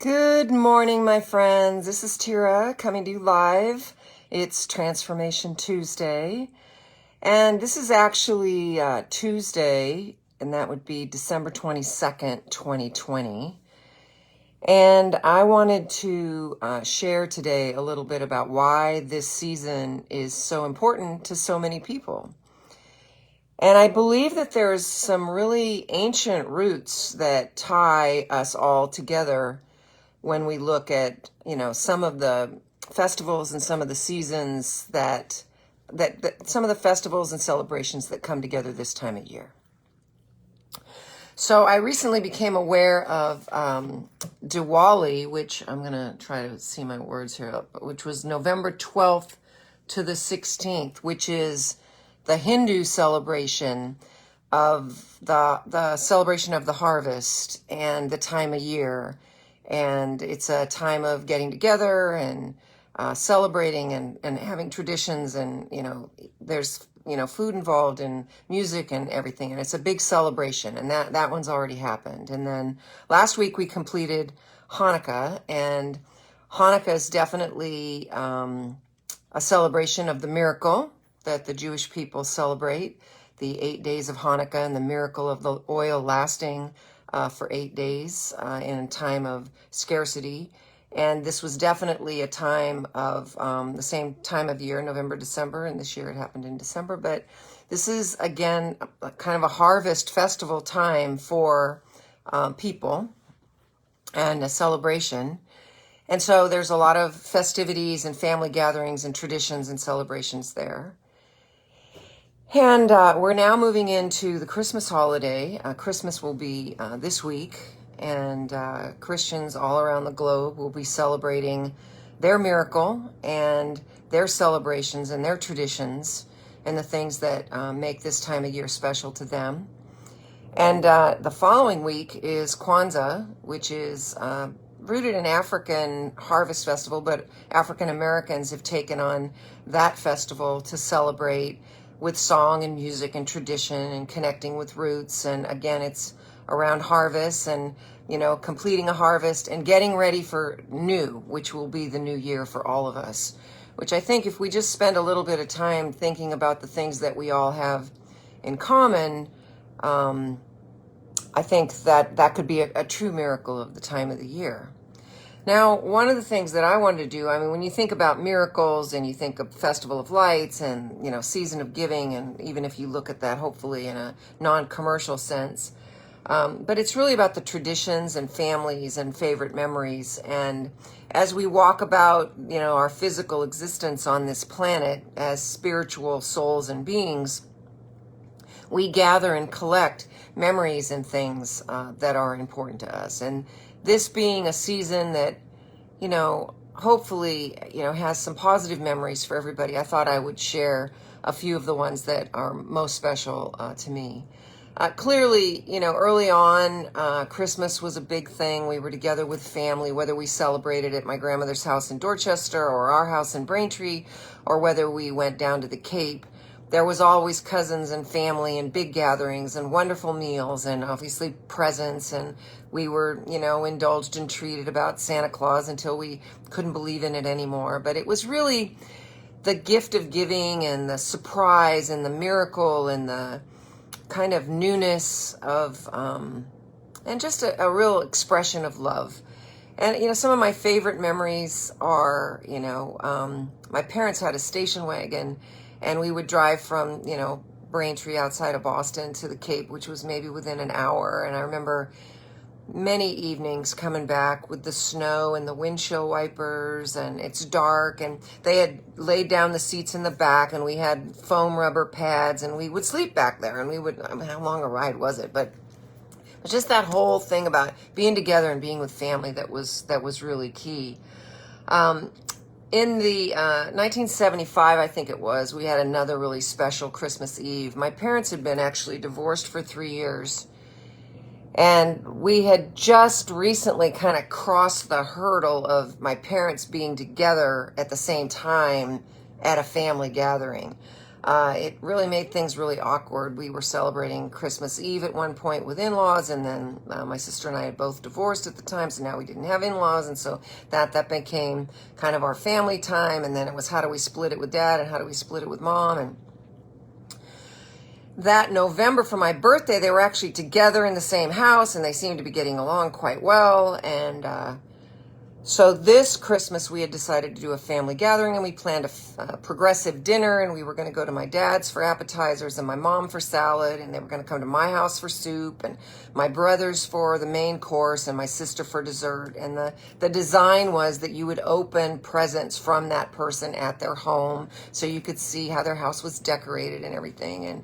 Good morning, my friends. This is Tyra coming to you live. It's Transformation Tuesday. And this is actually Tuesday, and that would be December 22nd, 2020. And I wanted to share today a little bit about why this season is so important to so many people. And I believe that there's some really ancient roots that tie us all together when we look at, some of the festivals and some of the seasons that some of the festivals and celebrations that come together this time of year. So I recently became aware of Diwali, which I'm going to try to see my words here, which was November 12th to the 16th, which is the Hindu celebration of the celebration of the harvest and the time of year. And it's a time of getting together and celebrating and having traditions, and there's food involved and music and everything, and it's a big celebration, and that one's already happened. And then last week we completed Hanukkah, and Hanukkah is definitely a celebration of the miracle that the Jewish people celebrate, the 8 days of Hanukkah and the miracle of the oil lasting for 8 days in a time of scarcity. And this was definitely a time of the same time of year, November, December, and this year it happened in December. But this is, again, kind of a harvest festival time for people and a celebration. And so there's a lot of festivities and family gatherings and traditions and celebrations there. And we're now moving into the Christmas holiday. Christmas will be this week, and Christians all around the globe will be celebrating their miracle and their celebrations and their traditions and the things that make this time of year special to them. And the following week is Kwanzaa, which is rooted in African harvest festival, but African Americans have taken on that festival to celebrate with song and music and tradition and connecting with roots. And again, it's around harvest and, completing a harvest and getting ready for new, which will be the new year for all of us, which I think if we just spend a little bit of time thinking about the things that we all have in common, I think that could be a true miracle of the time of the year. Now, one of the things that I wanted to do, when you think about miracles and you think of Festival of Lights and, Season of Giving, and even if you look at that hopefully in a non-commercial sense, but it's really about the traditions and families and favorite memories. And as we walk about, our physical existence on this planet as spiritual souls and beings, we gather and collect memories and things that are important to us. And this being a season that, hopefully, has some positive memories for everybody, I thought I would share a few of the ones that are most special to me. Clearly, early on, Christmas was a big thing. We were together with family, whether we celebrated at my grandmother's house in Dorchester or our house in Braintree, or whether we went down to the Cape. There was always cousins and family and big gatherings and wonderful meals and obviously presents. And we were, indulged and treated about Santa Claus until we couldn't believe in it anymore. But it was really the gift of giving and the surprise and the miracle and the kind of newness of, and just a real expression of love. And, some of my favorite memories are, my parents had a station wagon, and we would drive from, Braintree outside of Boston to the Cape, which was maybe within an hour. And I remember many evenings coming back with the snow and the windshield wipers, and it's dark, and they had laid down the seats in the back, and we had foam rubber pads, and we would sleep back there. And we would, how long a ride was it? But just that whole thing about being together and being with family that was really key. In the 1975, I think it was, we had another really special Christmas Eve. My parents had been actually divorced for 3 years, and we had just recently kind of crossed the hurdle of my parents being together at the same time at a family gathering. It really made things really awkward. We were celebrating Christmas Eve at one point with in-laws, and then my sister and I had both divorced at the time, so now we didn't have in-laws, and so that became kind of our family time. And then it was, how do we split it with dad, and how do we split it with mom? And that November for my birthday, they were actually together in the same house, and they seemed to be getting along quite well. And so this Christmas, we had decided to do a family gathering, and we planned a progressive dinner, and we were going to go to my dad's for appetizers and my mom for salad, and they were going to come to my house for soup, and my brothers for the main course, and my sister for dessert. And the design was that you would open presents from that person at their home, so you could see how their house was decorated and everything. And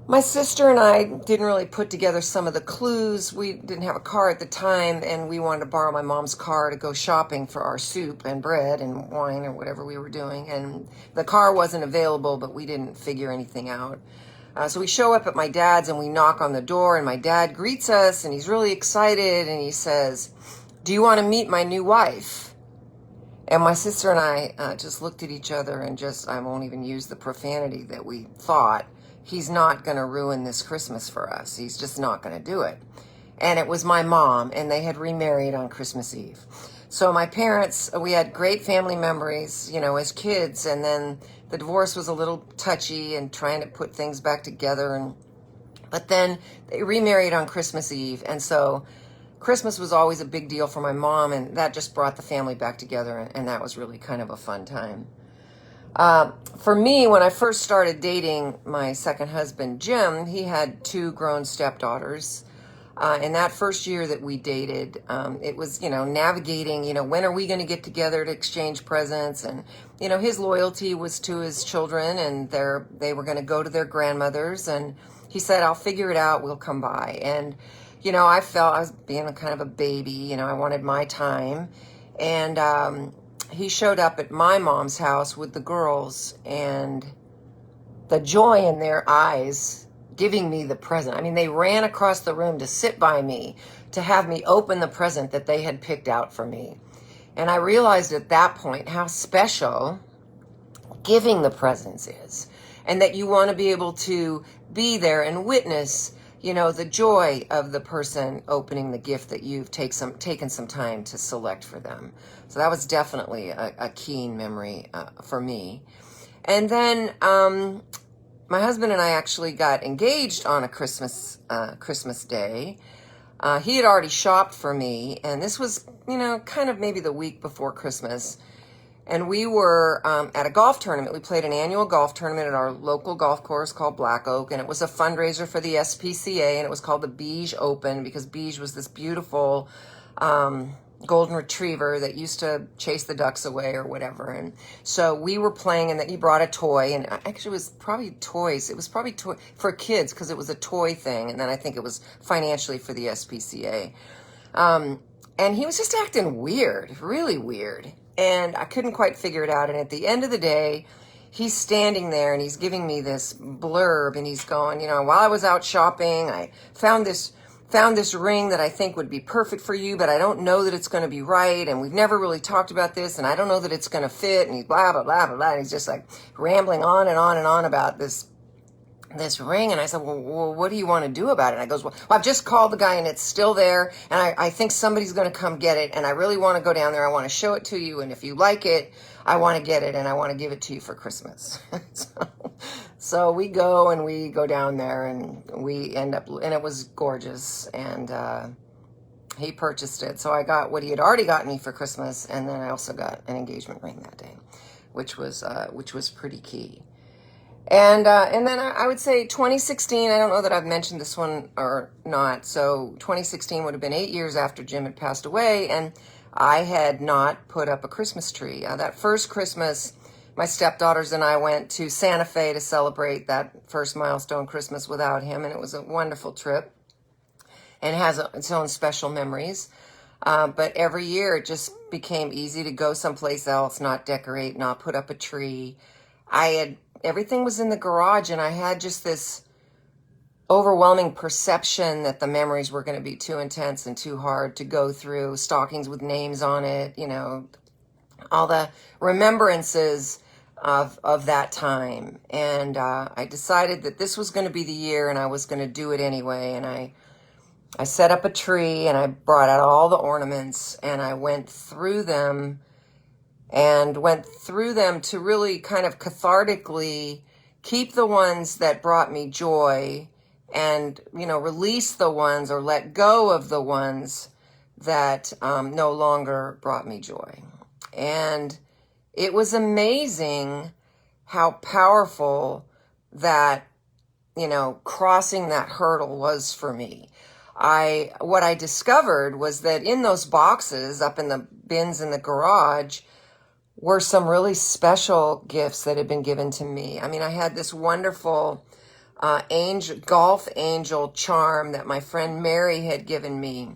my sister and I didn't really put together some of the clues. We didn't have a car at the time, and we wanted to borrow my mom's car to go shopping for our soup and bread and wine or whatever we were doing. And the car wasn't available, but we didn't figure anything out. So we show up at my dad's, and we knock on the door, and my dad greets us, and he's really excited, and he says, "Do you want to meet my new wife?" And my sister and I just looked at each other, and I won't even use the profanity that we thought. He's not going to ruin this Christmas for us. He's just not going to do it. And it was my mom, and they had remarried on Christmas Eve. So my parents, we had great family memories, as kids. And then the divorce was a little touchy and trying to put things back together. But then they remarried on Christmas Eve. And so Christmas was always a big deal for my mom, and that just brought the family back together. And that was really kind of a fun time. For me, when I first started dating my second husband, Jim, he had 2 grown stepdaughters. In that first year that we dated, it was, navigating, when are we going to get together to exchange presents? And, his loyalty was to his children, and they were going to go to their grandmothers. And he said, "I'll figure it out. We'll come by." And, I felt I was being kind of a baby. I wanted my time. And, he showed up at my mom's house with the girls, and the joy in their eyes giving me the present. I mean, they ran across the room to sit by me, to have me open the present that they had picked out for me. And I realized at that point how special giving the presents is, and that you want to be able to be there and witness the joy of the person opening the gift that you've taken some time to select for them. So that was definitely a keen memory for me. And then my husband and I actually got engaged on a Christmas Day. He had already shopped for me, and this was, kind of maybe the week before Christmas. And we were at a golf tournament. We played an annual golf tournament at our local golf course called Black Oak, and it was a fundraiser for the SPCA, and it was called the Beige Open, because Beige was this beautiful golden retriever that used to chase the ducks away or whatever. And so we were playing, and then he brought a toy, and actually it was probably toys. It was probably toy for kids, because it was a toy thing, and then I think it was financially for the SPCA. And he was just acting weird, really weird. And I couldn't quite figure it out. And at the end of the day, he's standing there, and he's giving me this blurb, and he's going, while I was out shopping, I found this ring that I think would be perfect for you, but I don't know that it's going to be right. And we've never really talked about this, and I don't know that it's going to fit. And he's blah, blah, blah, blah, blah. And he's just like rambling on and on and on about this ring. And I said, well, what do you want to do about it? And I goes, well, I've just called the guy, and it's still there, and I think somebody's going to come get it, and I really want to go down there. I want to show it to you, and if you like it, I want to get it, and I want to give it to you for Christmas. So we go down there, and we end up, and it was gorgeous, and he purchased it. So I got what he had already gotten me for Christmas, and then I also got an engagement ring that day, which was pretty key. And then I would say 2016, I don't know that I've mentioned this one or not. So 2016 would have been 8 years after Jim had passed away, and I had not put up a Christmas tree. That first Christmas, my stepdaughters and I went to Santa Fe to celebrate that first milestone Christmas without him, and it was a wonderful trip and has its own special memories. But every year it just became easy to go someplace else, not decorate, not put up a tree. Everything was in the garage, and I had just this overwhelming perception that the memories were going to be too intense and too hard to go through. Stockings with names on it, all the remembrances of that time. And I decided that this was going to be the year, and I was going to do it anyway. And I set up a tree, and I brought out all the ornaments, and I went through them to really kind of cathartically keep the ones that brought me joy, and, release the ones or let go of the ones that no longer brought me joy. And it was amazing how powerful that, crossing that hurdle was for me. What I discovered was that in those boxes up in the bins in the garage were some really special gifts that had been given to me. I mean, I had this wonderful golf angel charm that my friend Mary had given me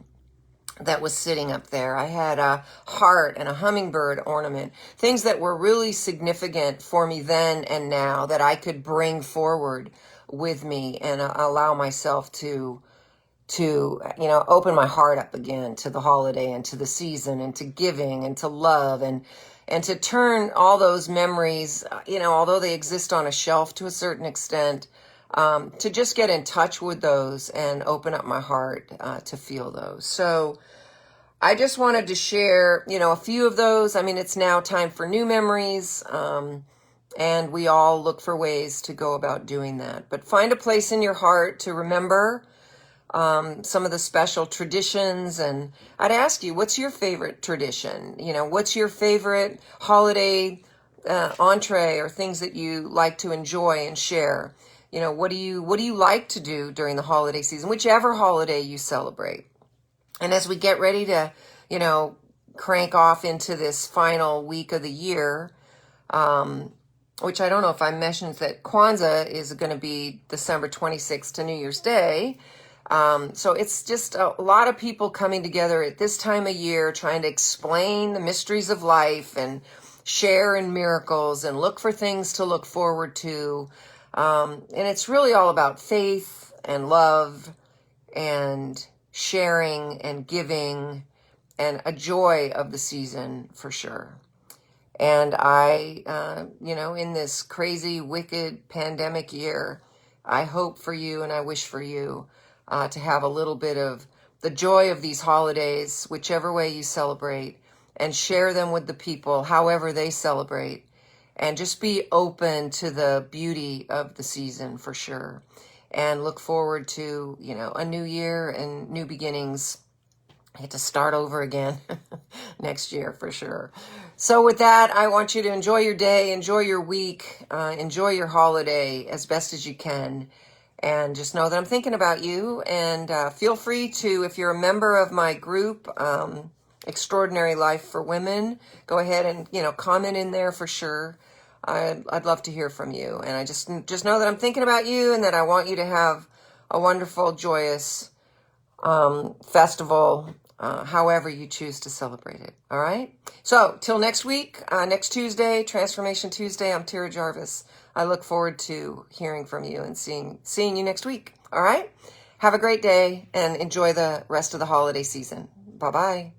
that was sitting up there. I had a heart and a hummingbird ornament, things that were really significant for me then and now that I could bring forward with me and allow myself to open my heart up again to the holiday and to the season and to giving and to love and to turn all those memories, although they exist on a shelf to a certain extent, to just get in touch with those and open up my heart to feel those. So I just wanted to share, a few of those. I mean, it's now time for new memories, and we all look for ways to go about doing that. But find a place in your heart to remember some of the special traditions. And I'd ask you, what's your favorite tradition? What's your favorite holiday entree or things that you like to enjoy and share? What do you like to do during the holiday season, whichever holiday you celebrate? And as we get ready to, crank off into this final week of the year, which I don't know if I mentioned that Kwanzaa is going to be December 26th to New Year's Day. So it's just a lot of people coming together at this time of year, trying to explain the mysteries of life and share in miracles and look for things to look forward to. And it's really all about faith and love and sharing and giving and a joy of the season for sure. And I, in this crazy, wicked pandemic year, I hope for you and I wish for you to have a little bit of the joy of these holidays, whichever way you celebrate, and share them with the people, however they celebrate, and just be open to the beauty of the season for sure. And look forward to, a new year and new beginnings. I get to start over again next year for sure. So with that, I want you to enjoy your day, enjoy your week, enjoy your holiday as best as you can. And just know that I'm thinking about you. And feel free to, if you're a member of my group, Extraordinary Life for Women, go ahead and, comment in there for sure. I'd love to hear from you. And I just know that I'm thinking about you and that I want you to have a wonderful, joyous festival, however you choose to celebrate it. All right? So till next week, next Tuesday, Transformation Tuesday, I'm Tyra Jarvis. I look forward to hearing from you and seeing you next week. All right? Have a great day and enjoy the rest of the holiday season. Bye-bye.